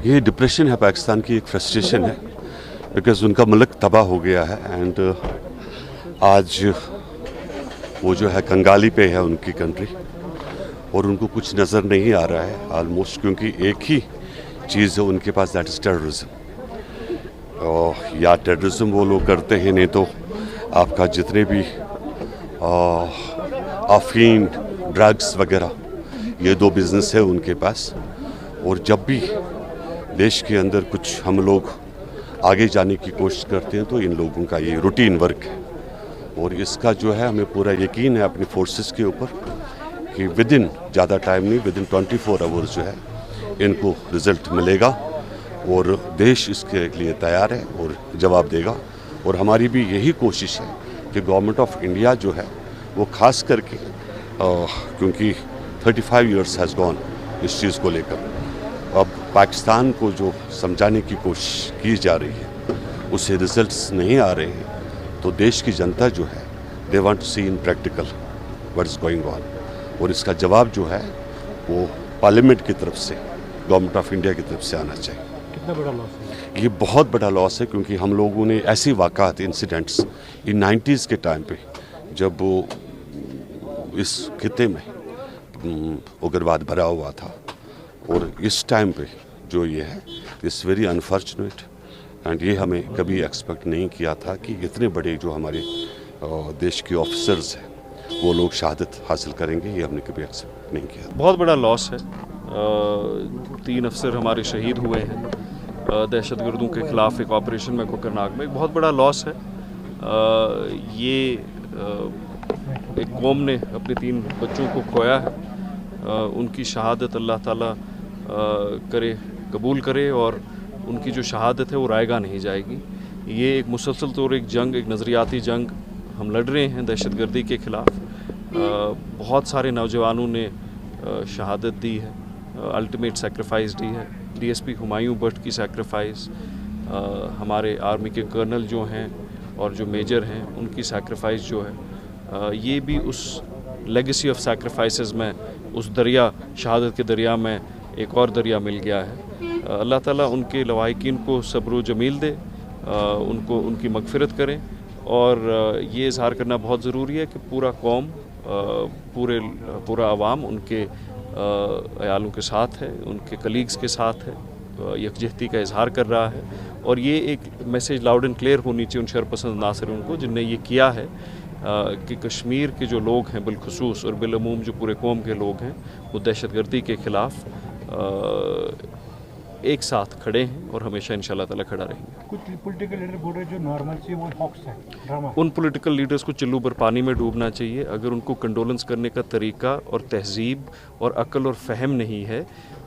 ये डिप्रेशन है, पाकिस्तान की एक फ्रस्ट्रेशन है, बिकॉज उनका मुल्क तबाह हो गया है एंड आज वो जो है कंगाली पे है उनकी कंट्री, और उनको कुछ नज़र नहीं आ रहा है ऑलमोस्ट, क्योंकि एक ही चीज़ है उनके पास, दैट इज़ टेररिज्म। या टेररिज्म वो लोग करते हैं, नहीं तो आपका जितने भी अफीम, ड्रग्स वगैरह, ये दो बिज़नेस है उनके पास। और जब भी देश के अंदर कुछ हम लोग आगे जाने की कोशिश करते हैं तो इन लोगों का ये रूटीन वर्क है, और इसका जो है हमें पूरा यकीन है अपनी फोर्सेस के ऊपर कि विद इन ज़्यादा टाइम नहीं, विद इन 24 आवर्स जो है इनको रिज़ल्ट मिलेगा, और देश इसके लिए तैयार है और जवाब देगा। और हमारी भी यही कोशिश है कि गवर्नमेंट ऑफ इंडिया जो है वो खास करके क्योंकि 35 इयर्स हैज़ गॉन इस चीज़ को लेकर, अब पाकिस्तान को जो समझाने की कोशिश की जा रही है उससे रिजल्ट्स नहीं आ रहे हैं, तो देश की जनता जो है they want to see in practical what is going on, और इसका जवाब जो है वो पार्लियामेंट की तरफ से, गवर्नमेंट ऑफ इंडिया की तरफ से आना चाहिए। कितना बड़ा लॉस है? ये बहुत बड़ा लॉस है, क्योंकि हम लोगों ने ऐसी वाक़ात, इंसिडेंट्स इन 90s के टाइम पे जब वो इस खिते में उग्रवाद भरा हुआ था, और इस टाइम पे जो ये है इट्स वेरी अनफॉर्चुनेट, एंड ये हमें कभी एक्सपेक्ट नहीं किया था कि इतने बड़े जो हमारे देश के ऑफिसर्स हैं वो लोग शहादत हासिल करेंगे, ये हमने कभी एक्सपेक्ट नहीं किया। बहुत बड़ा लॉस है। 3 अफसर हमारे शहीद हुए हैं दहशतगर्दों के ख़िलाफ़ एक ऑपरेशन में कोकरनाग में, एक बहुत बड़ा लॉस है। ये एक कौम ने अपने 3 बच्चों को खोया है, उनकी शहादत अल्लाह ताला करे, कबूल करे, और उनकी जो शहादत है वो रायगा नहीं जाएगी। ये एक मुसलसल तौर एक जंग, एक नज़रियाती जंग हम लड़ रहे हैं दहशतगर्दी के ख़िलाफ़। बहुत सारे नौजवानों ने शहादत दी है, अल्टीमेट सेक्रीफाइस दी है। DSP हुमायूं भट्ट की सेक्रीफाइस, हमारे आर्मी के कर्नल जो हैं और जो मेजर हैं उनकी सेक्रीफाइस जो है, ये भी उस लेगेसी ऑफ सेक्रीफाइसेस में, उस दरिया, शहादत के दरिया में एक और दरिया मिल गया है। अल्लाह ताला उनके लवाहिकीन को सब्र जमील दे, उनको उनकी मगफिरत करें, और ये इज़हार करना बहुत ज़रूरी है कि पूरा कौम, पूरा अवाम उनके अयालों के साथ है, उनके कलीग्स के साथ है, यकजहती का इजहार कर रहा है। और ये एक मैसेज लाउड एंड क्लियर होनी चाहिए उन शरपसंद नासरों को जिनने ये किया है कि कश्मीर के जो लोग हैं बिलखुसूस, और बिलअमूम जो पूरे कौम के लोग हैं, वो दहशतगर्दी के ख़िलाफ़ एक साथ खड़े हैं और हमेशा इंशाअल्लाह ताला खड़ा रहेंगे। कुछ पॉलिटिकल लीडर बोल रहे हैं जो नॉर्मल से वो हॉक्स है, ड्रामा। उन पॉलिटिकल लीडर्स को चिल्लू पर पानी में डूबना चाहिए। अगर उनको कंडोलेंस करने का तरीका और तहजीब और अक्ल और फ़हम नहीं है,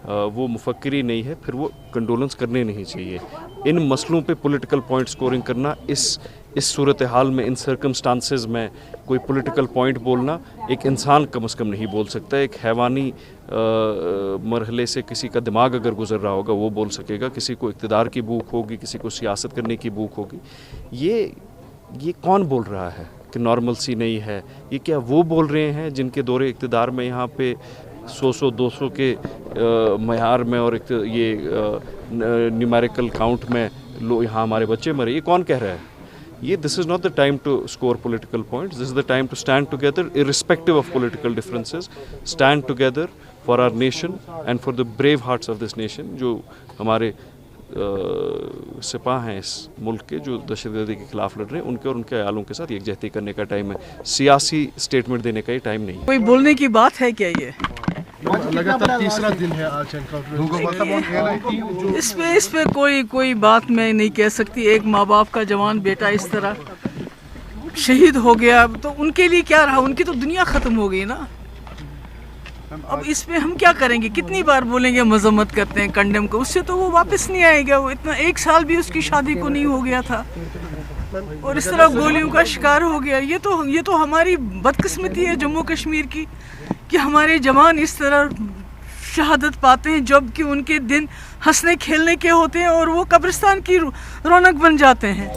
वो मुफक्री नहीं है, फिर वो कंडोलेंस करने नहीं चाहिए। इन मसलों पे पॉलिटिकल पॉइंट स्कोरिंग करना, इस सूरत हाल में, इन सर्कमस्टांसेस में कोई पॉलिटिकल पॉइंट बोलना एक इंसान कम से कम नहीं बोल सकता। एक हैवानी मरहले से किसी का दिमाग अगर गुजर रहा होगा वो बोल सकेगा। किसी को इक़्तिदार की भूख होगी, किसी को सियासत करने की भूख होगी। ये कौन बोल रहा है कि नॉर्मल सी नहीं है? ये क्या वो बोल रहे हैं जिनके दौरे इक़्तिदार में यहाँ पे 100-200 के मयार में और ये न्यूमेरिकल काउंट में यहाँ हमारे बच्चे मरे? ये कौन कह रहा है? This is not the time to score political points. This is the time to stand together, irrespective of political differences. Stand together for our nation and for the brave hearts of this nation. जो हमारे सिपाह हैं इस मुल्क के, जो दहशतगर्दी के खिलाफ लड़ रहे हैं, उनके और उनके अयालों के साथ यकजहती करने का टाइम है। सियासी स्टेटमेंट देने का ही टाइम नहीं है। कोई बोलने की बात है क्या? ये लगातार तीसरा दिन है आज एनकाउंटर। इस पे कोई बात मैं नहीं कह सकती। एक माँ बाप का जवान बेटा इस तरह शहीद हो गया तो उनके लिए क्या रहा? उनकी तो दुनिया ख़त्म हो गई ना। अब इस पे हम क्या करेंगे? कितनी बार बोलेंगे मजम्मत करते हैं, कंडेम को, उससे तो वो वापस नहीं आएगा। वो इतना 1 साल भी उसकी शादी को नहीं हो गया था और इस तरह गोलियों का शिकार हो गया। ये तो हमारी बदकिस्मती है जम्मू कश्मीर की कि हमारे जवान इस तरह शहादत पाते हैं जबकि उनके दिन हंसने खेलने के होते हैं और वो कब्रिस्तान की रौनक बन जाते हैं।